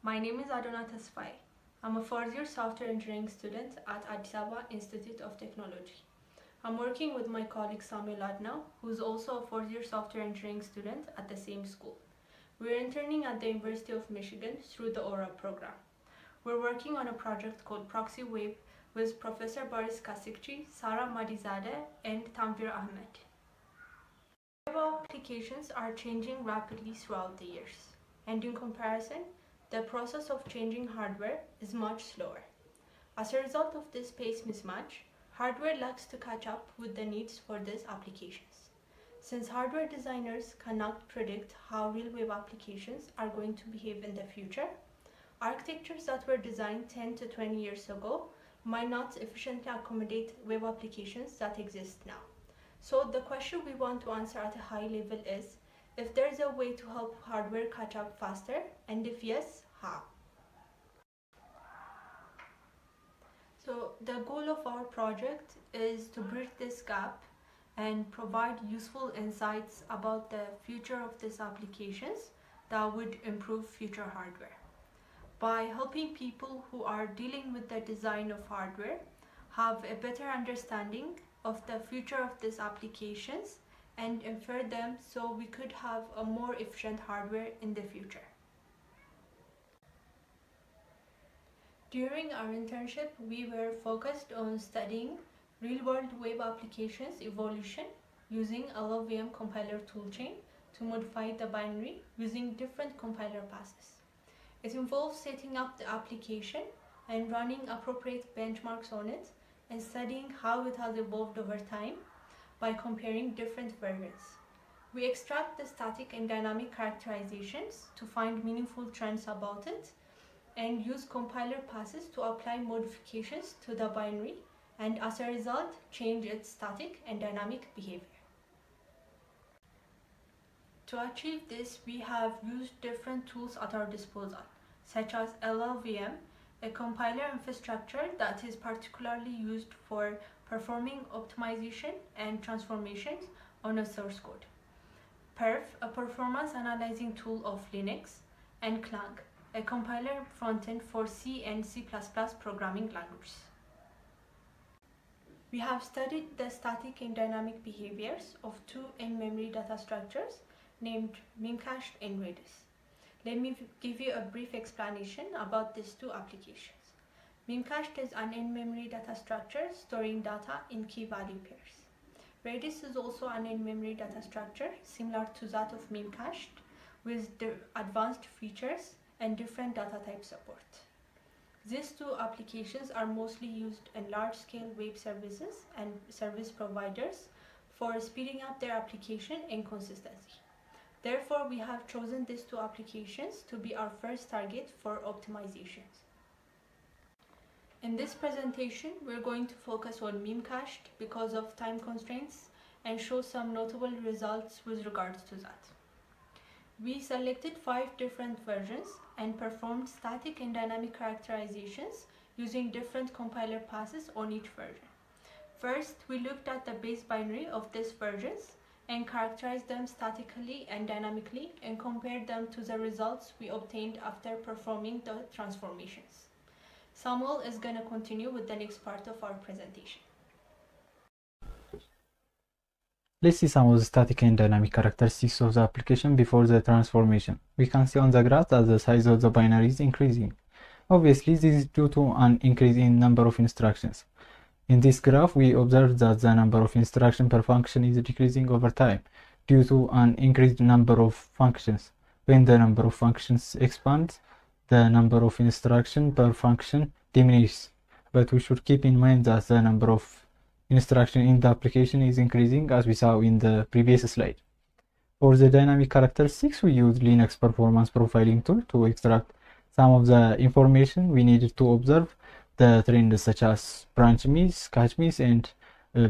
My name is Adona Tasfai. I'm a fourth-year software engineering student at Addis Ababa Institute of Technology. I'm working with my colleague Samuel Adna, who's also a fourth-year software engineering student at the same school. We're interning at the University of Michigan through the Aura program. We're working on a project called Proxy Web with Professor Boris Kasikci, Sara Madizadeh, and Tanvir Ahmed. Web applications are changing rapidly throughout the years, and in comparison, the process of changing hardware is much slower. As a result of this pace mismatch, hardware lacks to catch up with the needs for these applications. Since hardware designers cannot predict how real web applications are going to behave in the future, architectures that were designed 10 to 20 years ago might not efficiently accommodate web applications that exist now. So the question we want to answer at a high level is if there's a way to help hardware catch up faster, and if yes, how? So the goal of our project is to bridge this gap and provide useful insights about the future of these applications that would improve future hardware. By helping people who are dealing with the design of hardware have a better understanding of the future of these applications and infer them so we could have a more efficient hardware in the future. During our internship, we were focused on studying real-world web applications evolution using LLVM compiler toolchain to modify the binary using different compiler passes. It involves setting up the application and running appropriate benchmarks on it and studying how it has evolved over time by comparing different versions. We extract the static and dynamic characterizations to find meaningful trends about it and use compiler passes to apply modifications to the binary and as a result change its static and dynamic behavior. To achieve this, we have used different tools at our disposal, such as LLVM, a compiler infrastructure that is particularly used for performing optimization and transformations on a source code, perf, a performance analyzing tool of Linux, and Clang, a compiler frontend for C and C++ programming languages. We have studied the static and dynamic behaviors of two in-memory data structures named Memcached and Redis. Let me give you a brief explanation about these two applications. Memcached is an in-memory data structure storing data in key-value pairs. Redis is also an in-memory data structure similar to that of Memcached with the advanced features and different data type support. These two applications are mostly used in large-scale web services and service providers for speeding up their application and consistency. Therefore, we have chosen these two applications to be our first target for optimizations. In this presentation, we're going to focus on Memcached because of time constraints and show some notable results with regards to that. We selected 5 different versions and performed static and dynamic characterizations using different compiler passes on each version. First, we looked at the base binary of these versions and characterized them statically and dynamically and compared them to the results we obtained after performing the transformations. Samuel is going to continue with the next part of our presentation. Let's see some of the static and dynamic characteristics of the application before the transformation. We can see on the graph that the size of the binary is increasing. Obviously, this is due to an increase in number of instructions. In this graph, we observe that the number of instructions per function is decreasing over time due to an increased number of functions. When the number of functions expands, the number of instructions per function diminishes. But we should keep in mind that the number of instruction in the application is increasing as we saw in the previous slide. For the dynamic characteristics, we use Linux performance profiling tool to extract some of the information we needed to observe the trends such as branch miss, cache miss, and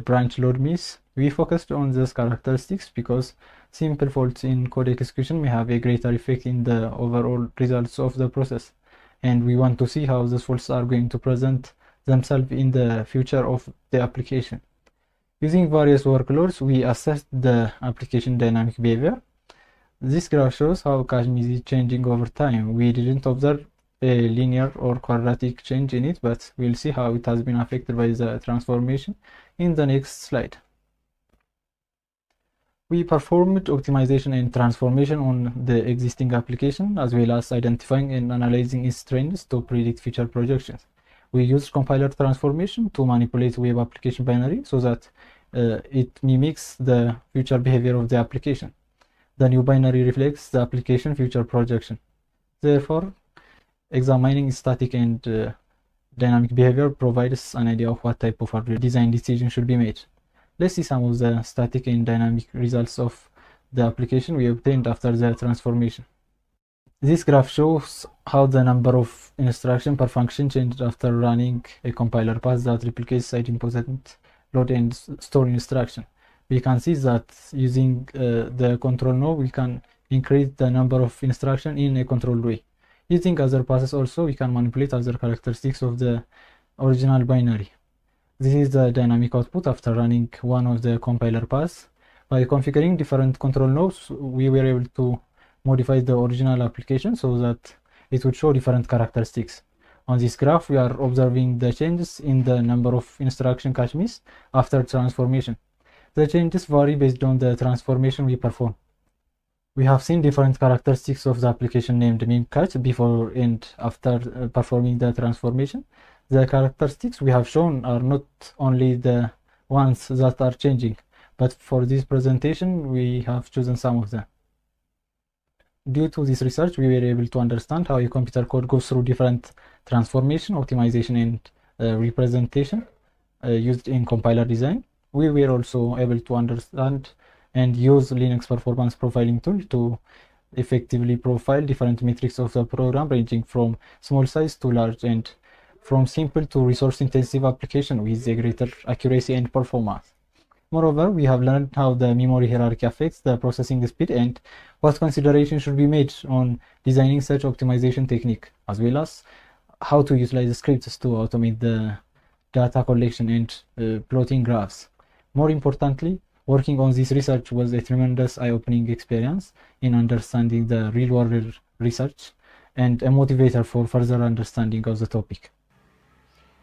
branch load miss. We focused on these characteristics because simple faults in code execution may have a greater effect in the overall results of the process, and we want to see how these faults are going to present themselves in the future of the application. Using various workloads, we assessed the application dynamic behavior. This graph shows how cache miss is changing over time. We didn't observe a linear or quadratic change in it, but we'll see how it has been affected by the transformation in the next slide. We performed optimization and transformation on the existing application, as well as identifying and analyzing its trends to predict future projections. We used compiler transformation to manipulate web application binary so that it mimics the future behavior of the application. The new binary reflects the application future projection. Therefore, examining static and dynamic behavior provides an idea of what type of hardware design decision should be made. Let's see some of the static and dynamic results of the application we obtained after the transformation. This graph shows how the number of instructions per function changed after running a compiler pass that replicates idempotent load and store instruction. We can see that using the control node, we can increase the number of instructions in a controlled way. Using other passes also, we can manipulate other characteristics of the original binary. This is the dynamic output after running one of the compiler paths. By configuring different control nodes, we were able to modify the original application so that it would show different characteristics. On this graph, we are observing the changes in the number of instruction cache miss after transformation. The changes vary based on the transformation we perform. We have seen different characteristics of the application named memcache before and after performing the transformation. The characteristics we have shown are not only the ones that are changing, but for this presentation, we have chosen some of them. Due to this research, we were able to understand how a computer code goes through different transformation, optimization, and representation used in compiler design. We were also able to understand and use Linux performance profiling tool to effectively profile different metrics of the program, ranging from small size to large and from simple to resource intensive application with a greater accuracy and performance. Moreover, we have learned how the memory hierarchy affects the processing speed and what consideration should be made on designing such optimization technique, as well as how to utilize scripts to automate the data collection and plotting graphs. More importantly, working on this research was a tremendous eye-opening experience in understanding the real-world research and a motivator for further understanding of the topic.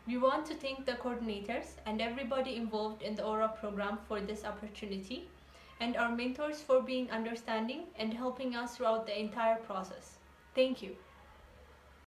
We want to thank the coordinators and everybody involved in the Aura program for this opportunity, and our mentors for being understanding and helping us throughout the entire process. Thank you.